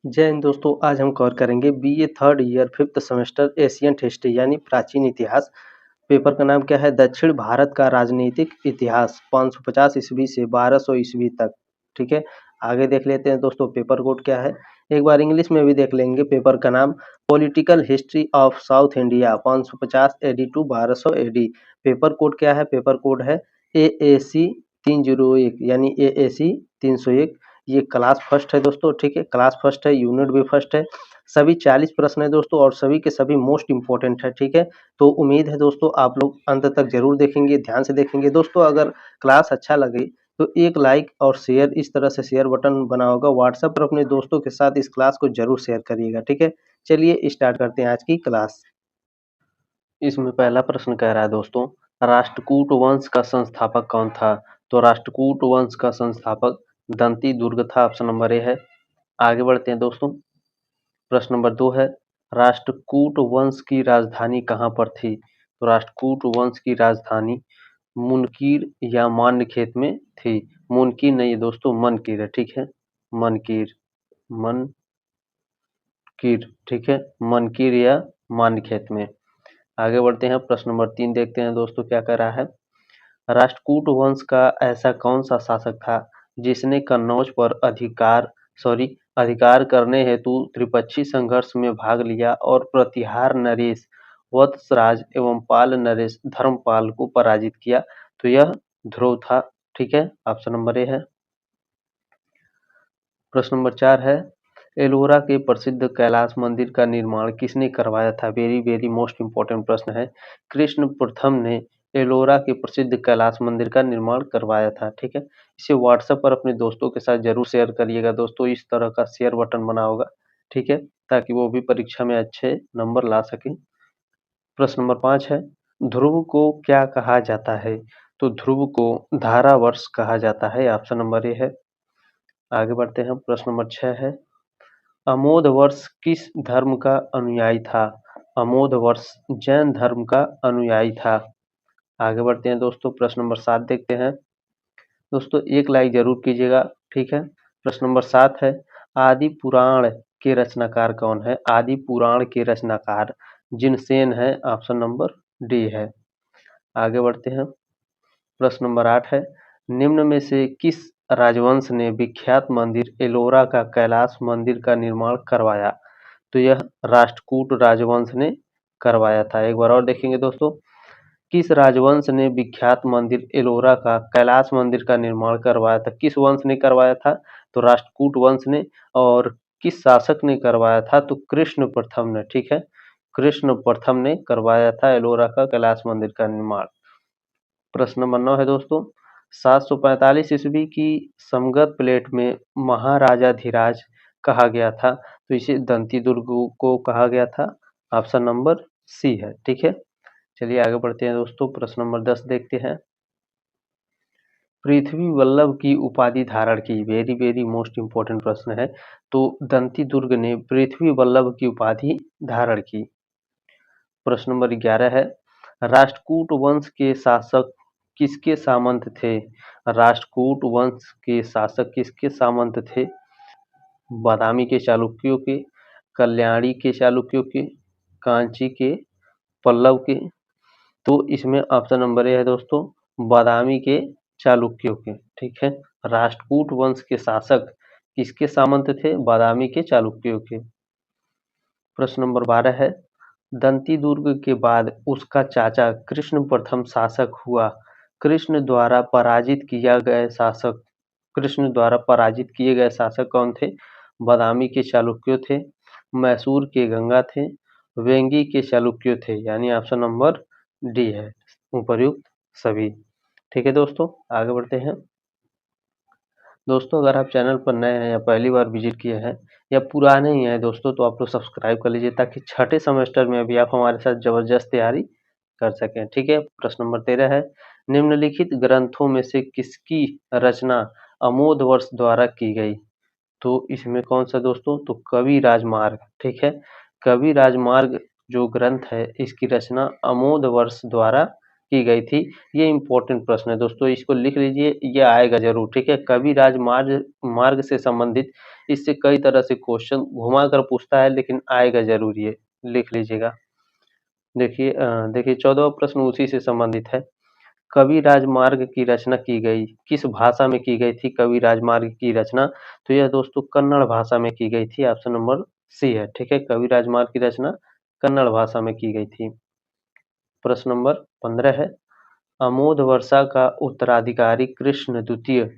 जय हिंद दोस्तों, आज हम कवर करेंगे BA third year fifth semester ancient history यानी प्राचीन इतिहास। पेपर का नाम क्या है? दक्षिण भारत का राजनीतिक इतिहास 550 ईस्वी से 1200 ईस्वी तक। ठीक है, आगे देख लेते हैं दोस्तों पेपर कोड क्या है। एक बार इंग्लिश में भी देख लेंगे। पेपर का नाम political history of South India 550 AD to 1200 AD. Paper code क्या है? पेपर कोड है AAC 301 यानी AAC 301। ये क्लास फर्स्ट है दोस्तों। ठीक है, क्लास फर्स्ट है, यूनिट भी फर्स्ट है। सभी 40 प्रश्न है दोस्तों और सभी के सभी मोस्ट इंपॉर्टेंट है। ठीक है, तो उम्मीद है दोस्तों आप लोग अंत तक जरूर देखेंगे, ध्यान से देखेंगे। दोस्तों अगर क्लास अच्छा लगे तो एक लाइक और शेयर, इस तरह से शेयर बटन बना होगा, व्हाट्सएप पर अपने दोस्तों के साथ इस क्लास को जरूर शेयर करिएगा। ठीक है, चलिए स्टार्ट करते हैं आज की क्लास। इसमें पहला प्रश्न कह रहा है दोस्तों, राष्ट्रकूट वंश का संस्थापक कौन था? तो राष्ट्रकूट वंश का संस्थापक दंती दुर्ग था। ऑप्शन नंबर ए है। आगे बढ़ते हैं दोस्तों। प्रश्न नंबर 2 है, राष्ट्रकूट वंश की राजधानी कहाँ पर थी? तो राष्ट्रकूट वंश की राजधानी मुनकीर या मान्यखेत में थी। मुनकीर नहीं है दोस्तों, मनकीर है। ठीक है, मनकीर, मनकीर। ठीक है, मनकीर या मान्यखेत में। आगे बढ़ते हैं। प्रश्न नंबर 3 देखते हैं दोस्तों क्या कह रहा है। राष्ट्रकूट वंश का ऐसा कौन सा शासक था जिसने कन्नौज पर अधिकार करने हेतु त्रिपक्षीय संघर्ष में भाग लिया और प्रतिहार नरेश वत्सराज एवं पाल नरेश धर्मपाल को पराजित किया? तो यह ध्रुव था। ठीक है, ऑप्शन नंबर ए है। प्रश्न नंबर 4 है, एलोरा के प्रसिद्ध कैलाश मंदिर का निर्माण किसने करवाया था? वेरी वेरी मोस्ट इंपॉर्टेंट प्रश्न है। कृष्ण प्रथम ने एलोरा के प्रसिद्ध कैलाश मंदिर का निर्माण करवाया था। ठीक है, इसे व्हाट्सएप पर अपने दोस्तों के साथ जरूर शेयर करिएगा दोस्तों। इस तरह का शेयर बटन बना होगा। ठीक है, ताकि वो भी परीक्षा में अच्छे नंबर ला सके। प्रश्न नंबर 5 है, ध्रुव को क्या कहा जाता है? तो ध्रुव को धारावर्ष कहा जाता है। ऑप्शन नंबर ए है। आगे बढ़ते हैं। प्रश्न नंबर 6 है, अमोध वर्ष किस धर्म का अनुयायी था? अमोध वर्ष जैन धर्म का अनुयायी था। आगे बढ़ते हैं दोस्तों। प्रश्न नंबर 7 देखते हैं। दोस्तों एक लाइक जरूर कीजिएगा। ठीक है, प्रश्न नंबर 7 है, आदि पुराण के रचनाकार कौन है? आदि पुराण के रचनाकार जिनसेन है। ऑप्शन नंबर डी है। आगे बढ़ते हैं। प्रश्न नंबर 8 है, निम्न में से किस राजवंश ने विख्यात मंदिर एलोरा का कैलाश मंदिर का निर्माण करवाया? तो यह राष्ट्रकूट राजवंश ने करवाया था। एक बार और देखेंगे दोस्तों, किस राजवंश ने विख्यात मंदिर एलोरा का कैलाश मंदिर का निर्माण करवाया था? किस वंश ने करवाया था? तो राष्ट्रकूट वंश ने। और किस शासक ने करवाया था? तो कृष्ण प्रथम ने। ठीक है, कृष्ण प्रथम ने करवाया था एलोरा का कैलाश मंदिर का निर्माण। प्रश्न नंबर 9 है दोस्तों, 745 ईस्वी की समगत प्लेट में महाराजाधिराज कहा गया था, तो इसे दंती दुर्ग को कहा गया था। ऑप्शन नंबर सी है। ठीक है, चलिए आगे बढ़ते हैं दोस्तों। प्रश्न नंबर 10 देखते हैं। पृथ्वी वल्लभ की उपाधि धारण की। वेरी वेरी मोस्ट इंपॉर्टेंट प्रश्न है। तो दंती दुर्ग ने पृथ्वी वल्लभ की उपाधि धारण की। प्रश्न नंबर 11 है, राष्ट्रकूट वंश के शासक किसके सामंत थे? राष्ट्रकूट वंश के शासक किसके सामंत थे? बादामी के चालुक्यों के, कल्याणी के चालुक्यों के, कांची के, पल्लव के। तो इसमें ऑप्शन नंबर ए है दोस्तों, बादामी के चालुक्यों के। ठीक है, राष्ट्रकूट वंश के शासक किसके सामंत थे? बादामी के चालुक्यों के। प्रश्न नंबर 12 है, दंती दुर्ग के बाद उसका चाचा कृष्ण प्रथम शासक हुआ। कृष्ण द्वारा पराजित किए गए शासक कौन थे? बादामी के चालुक्य थे, मैसूर के गंगा थे, वेंगी के चालुक्य थे। यानी ऑप्शन नंबर डी है, उपर्युक्त सभी। ठीक है दोस्तों, आगे बढ़ते हैं। दोस्तों अगर आप चैनल पर नए हैं या पहली बार विजिट किए हैं या पुराने ही हैं दोस्तों, तो आप लोग सब्सक्राइब कर लीजिए ताकि छठे सेमेस्टर में भी आप हमारे साथ जबरदस्त तैयारी कर सकें। ठीक है, प्रश्न नंबर 13 है, निम्नलिखित ग्रंथों में से किसकी रचना अमोध वर्ष द्वारा की गई? तो इसमें कौन सा दोस्तों? तो कवि राजमार्ग। ठीक है, कवि राजमार्ग जो ग्रंथ है इसकी रचना अमोध वर्ष द्वारा की गई थी? ये इम्पोर्टेंट प्रश्न है दोस्तों, इसको लिख लीजिए, ये आएगा ज़रूर, ठीक है? कविराज मार्ग मार्ग से संबंधित इससे कई तरह से क्वेश्चन घुमा कर पूछता है, लेकिन आएगा ज़रूर ये, लिख लीजिएगा। देखिए 14वां प्रश्न उसी से संबंधित है। कवि राजमार्ग की रचना की गई, किस भाषा में की गई थी कवि राजमार्ग की रचना? तो यह दोस्तों कन्नड़ भाषा में की गई थी, ऑप्शन नंबर सी है, ठीक है? कवि राजमार्ग की रचना कन्नड़ भाषा में की गई थी। प्रश्न नंबर 15 है, अमोध वर्षा का उत्तराधिकारी कृष्ण द्वितीय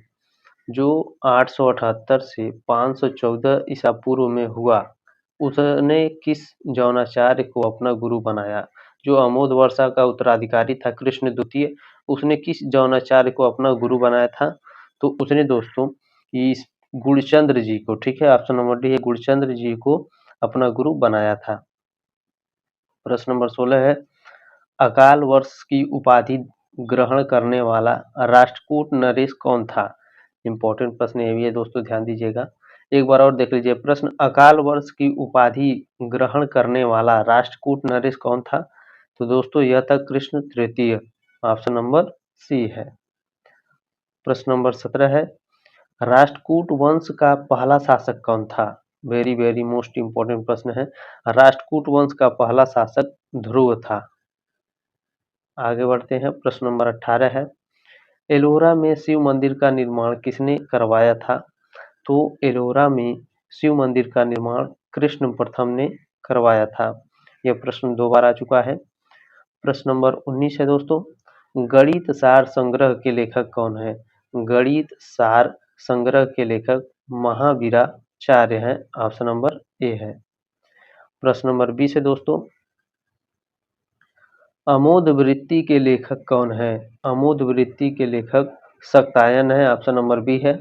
जो 878 से 514 ईसा पूर्व में हुआ, उसने किस जौनाचार्य को अपना गुरु बनाया? जो अमोद वर्षा का उत्तराधिकारी था कृष्ण द्वितीय, उसने किस जौनाचार्य को अपना गुरु बनाया था? तो उसने दोस्तों इस गुणचंद्र जी को, ठीक है, ऑप्शन नंबर डी है, गुणचंद्र जी को अपना गुरु बनाया था। प्रश्न नंबर 16 है, अकाल वर्ष की उपाधि ग्रहण करने वाला राष्ट्रकूट नरेश कौन था? इंपॉर्टेंट प्रश्न ये भी है दोस्तों, ध्यान दीजिएगा। एक बार और देख लीजिए प्रश्न, अकाल वर्ष की उपाधि ग्रहण करने वाला राष्ट्रकूट नरेश कौन था? तो दोस्तों यह था कृष्ण तृतीय, ऑप्शन नंबर सी है। प्रश्न नंबर 17 है, राष्ट्रकूट वंश का पहला शासक कौन था? वेरी वेरी मोस्ट इंपॉर्टेंट प्रश्न है। राष्ट्रकूट वंश का पहला शासक ध्रुव था। आगे बढ़ते हैं, प्रश्न नंबर 18 है, एलोरा में शिव मंदिर का निर्माण किसने करवाया था? तो एलोरा में शिव मंदिर का निर्माण कृष्ण प्रथम ने करवाया था। यह प्रश्न 2 बार आ चुका है। प्रश्न नंबर 19 है दोस्तों, गणित सार संग्रह के लेखक कौन है? गणित सार संग्रह के लेखक महावीराचार्य हैं, ऑप्शन नंबर ए है। प्रश्न नंबर 20 है दोस्तों, अमोद वृत्ति के लेखक कौन है? अमोद वृत्ति के लेखक शाक्तायन है, ऑप्शन नंबर बी है।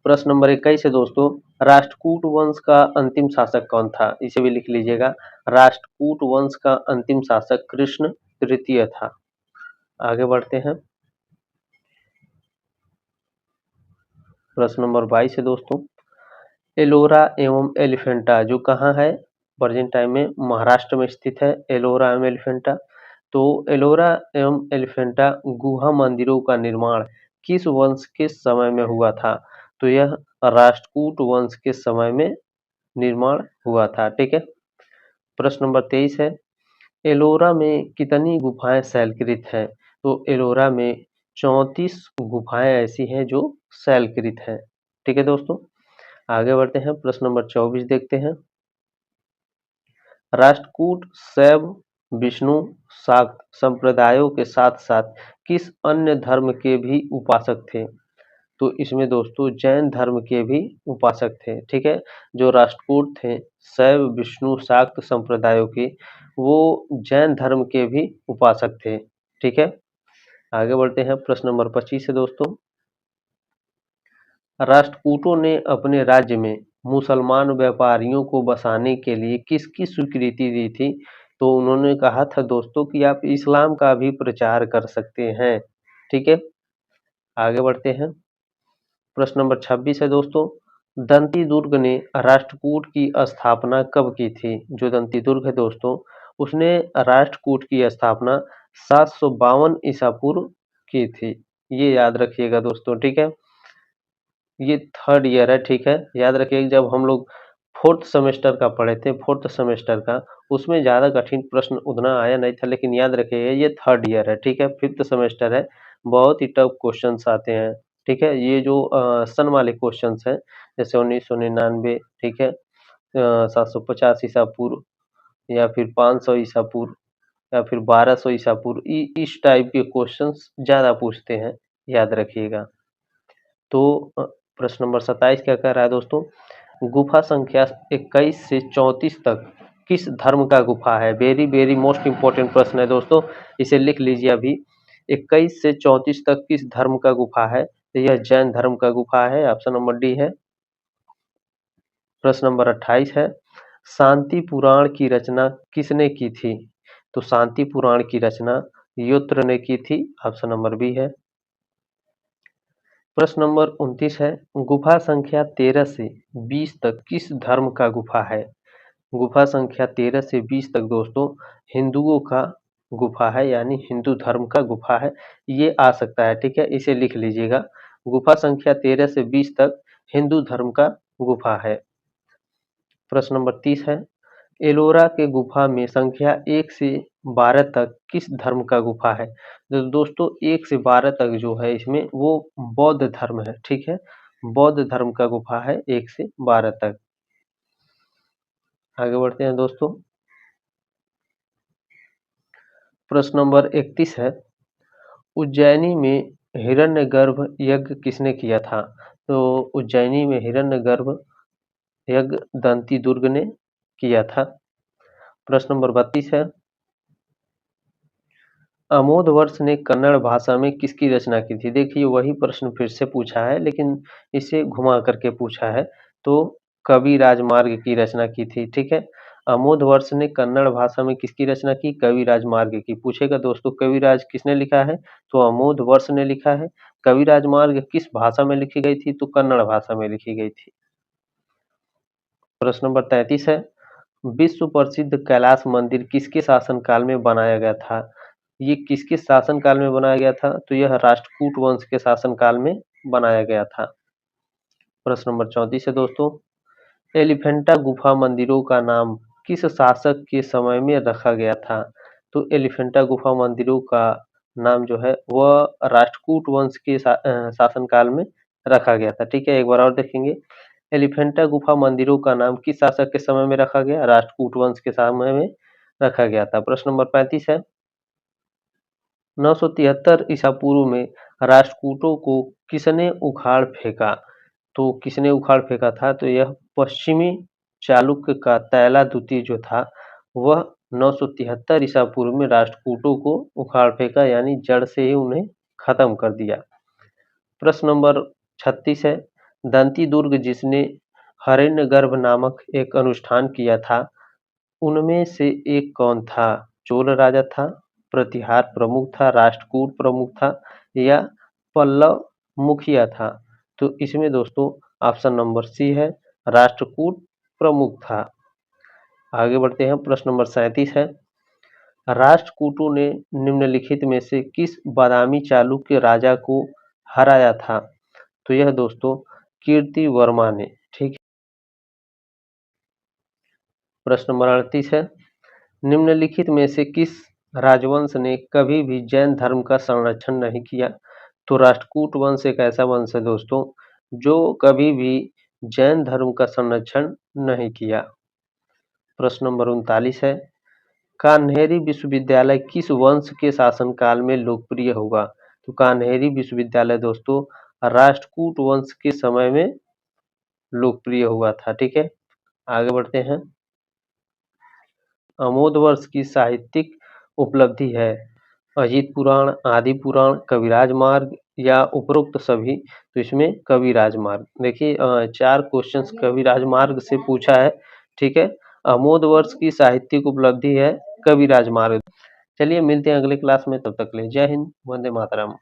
प्रश्न नंबर 21 है दोस्तों, राष्ट्रकूट वंश का अंतिम शासक कौन था? इसे भी लिख लीजिएगा, राष्ट्रकूट वंश का अंतिम शासक कृष्ण तृतीय था। आगे बढ़ते हैं, प्रश्न नंबर 22 है दोस्तों, एलोरा एवं एलिफेंटा जो कहाँ है? प्रेजेंट टाइम में महाराष्ट्र में स्थित है एलोरा एवं एलिफेंटा। तो एलोरा एवं एलिफेंटा गुहा मंदिरों का निर्माण किस वंश के समय में हुआ था? तो यह राष्ट्रकूट वंश के समय में निर्माण हुआ था, ठीक है। प्रश्न नंबर 23 है, एलोरा में कितनी गुफाएं शैलकृत हैं? तो एलोरा में 34 गुफाएं ऐसी हैं जो शैलकृत हैं, ठीक है दोस्तों। आगे बढ़ते हैं, प्रश्न नंबर 24 देखते हैं, राष्ट्रकूट शैव विष्णु शाक्त संप्रदायों के साथ साथ किस अन्य धर्म के भी उपासक थे? तो इसमें दोस्तों जैन धर्म के भी उपासक थे, ठीक है। जो राष्ट्रकूट थे शैव विष्णु शाक्त संप्रदायों के, वो जैन धर्म के भी उपासक थे, ठीक है। आगे बढ़ते हैं, प्रश्न नंबर 25 है दोस्तों, राष्ट्रकूटों ने अपने राज्य में मुसलमान व्यापारियों को बसाने के लिए किसकी स्वीकृति दी थी? तो उन्होंने कहा था दोस्तों कि आप इस्लाम का भी प्रचार कर सकते हैं, ठीक है। आगे बढ़ते हैं, प्रश्न नंबर 26 है दोस्तों, दंती दुर्ग ने राष्ट्रकूट की स्थापना कब की थी? जो दंती दुर्ग है दोस्तों, उसने राष्ट्रकूट की स्थापना 752 ईसा पूर्व की थी। ये याद रखिएगा दोस्तों, ठीक है। ये थर्ड ईयर है, ठीक है। याद रखिए जब हम लोग फोर्थ सेमेस्टर का पढ़े थे, फोर्थ सेमेस्टर का, उसमें ज़्यादा कठिन प्रश्न उतना आया नहीं था, लेकिन याद रखिए ये थर्ड ईयर है, ठीक है। फिफ्थ सेमेस्टर है, बहुत ही टफ क्वेश्चंस आते हैं, ठीक है। ये जो सन वाले क्वेश्चंस हैं, जैसे 1999, ठीक है, 750 ईसा पूर्व, या फिर 500 ईसा पूर्व, या फिर 1200 ईसा पूर्व, इस टाइप के क्वेश्चंस ज़्यादा पूछते हैं, याद रखिएगा। तो प्रश्न नंबर 27 क्या कह रहा है दोस्तों, गुफा संख्या 21 से 34 तक किस धर्म का गुफा है? वेरी वेरी मोस्ट इंपॉर्टेंट प्रश्न है दोस्तों, इसे लिख लीजिए अभी। 21 से 34 तक किस धर्म का गुफा है? तो यह जैन धर्म का गुफा है, ऑप्शन नंबर डी है। प्रश्न नंबर 28 है, शांति पुराण की रचना किसने की थी? तो शांति पुराण की रचना युत्र ने की थी, ऑप्शन नंबर बी है। प्रश्न नंबर 29 है, गुफा संख्या 13 से 20 तक किस धर्म का गुफा है? गुफा संख्या 13 से 20 तक दोस्तों हिंदुओं का गुफा है, यानी हिंदू धर्म का गुफा है, ये आ सकता है। ठीक है, इसे लिख लीजिएगा। गुफा संख्या 13 से 20 तक हिंदू धर्म का गुफा है। प्रश्न नंबर 30 है, एलोरा के गुफा में संख्या 1 से 12 तक किस धर्म का गुफा है? तो दोस्तों 1 से 12 तक जो है इसमें वो बौद्ध धर्म है। ठीक है, बौद्ध धर्म का गुफा है 1 से 12 तक। आगे बढ़ते हैं दोस्तों। प्रश्न नंबर 31 है, उज्जैनी में हिरण्यगर्भ यज्ञ किसने किया था? तो उज्जैनी में हिरण्यगर्भ यज्ञ दंती दुर्ग ने किया था। प्रश्न नंबर 32 है, अमोधवर्ष ने कन्नड़ भाषा में किसकी रचना की थी? देखिए वही प्रश्न फिर से पूछा है, लेकिन इसे घुमा करके पूछा है। तो कवि राजमार्ग की रचना की थी। ठीक है, अमोधवर्ष ने कन्नड़ भाषा में किसकी रचना की? कवि राजमार्ग की। पूछेगा दोस्तों कविराज किसने लिखा है? तो अमोधवर्ष ने लिखा है। कवि राजमार्ग किस भाषा में लिखी गई थी? तो कन्नड़ भाषा में लिखी गई थी। प्रश्न नंबर 33 है, विश्व प्रसिद्ध कैलाश मंदिर किसके शासनकाल में बनाया गया था? ये किसके शासनकाल में बनाया गया था? तो यह राष्ट्रकूट वंश के शासनकाल में बनाया गया था। प्रश्न नंबर 34 है दोस्तों, एलिफेंटा गुफा मंदिरों का नाम किस शासक के समय में रखा गया था? तो एलिफेंटा गुफा मंदिरों का नाम जो है वह राष्ट्रकूट वंश के शासनकाल में रखा गया था। ठीक है, एक बार और देखेंगे। एलिफेंटा गुफा मंदिरों का नाम किस शासक के समय में रखा गया? राष्ट्रकूट वंश के समय में रखा गया था। प्रश्न नंबर 35 है, 973 ईसा पूर्व में राष्ट्रकूटों को किसने उखाड़ फेंका? तो किसने उखाड़ फेंका था? तो यह पश्चिमी चालुक्य का तैला द्वितीय जो था वह 973 ईसा पूर्व में राष्ट्रकूटों को उखाड़ फेंका, यानी जड़ से ही उन्हें खत्म कर दिया। प्रश्न नंबर 36 है, दंती दुर्ग जिसने हिरण्यगर्भ नामक एक अनुष्ठान किया था उनमें से एक कौन था? चोल राजा था, प्रतिहार प्रमुख था, राष्ट्रकूट प्रमुख था या पल्लव मुखिया था? तो इसमें दोस्तों ऑप्शन नंबर सी है, राष्ट्रकूट प्रमुख था। आगे बढ़ते हैं। प्रश्न नंबर 37 है, राष्ट्रकूटों ने निम्नलिखित में से किस बादामी चालुक्य राजा को हराया था? तो यह दोस्तों कीर्ति वर्मा ने। ठीक है। प्रश्न नंबर 38 है, निम्नलिखित में से किस राजवंश ने कभी भी जैन धर्म का संरक्षण नहीं किया? तो राष्ट्रकूट वंश एक ऐसा वंश है दोस्तों जो कभी भी जैन धर्म का संरक्षण नहीं किया। प्रश्न नंबर 39 है, कान्हेरी विश्वविद्यालय किस वंश के शासनकाल में लोकप्रिय होगा? तो कान्हेरी विश्वविद्यालय दोस्तों राष्ट्रकूट वंश के समय में लोकप्रिय हुआ था। ठीक है, आगे बढ़ते हैं। अमोधवर्ष की साहित्यिक उपलब्धि है अजित पुराण, आदि पुराण, कविराज मार्ग या उपरोक्त सभी? तो इसमें कविराज मार्ग। देखिए 4 क्वेश्चंस कविराज मार्ग से पूछा है। ठीक है, अमोधवर्ष की साहित्यिक उपलब्धि है कविराज मार्ग। चलिए मिलते हैं अगले क्लास में, तब तक के लिए जय हिंद, वंदे मातरम।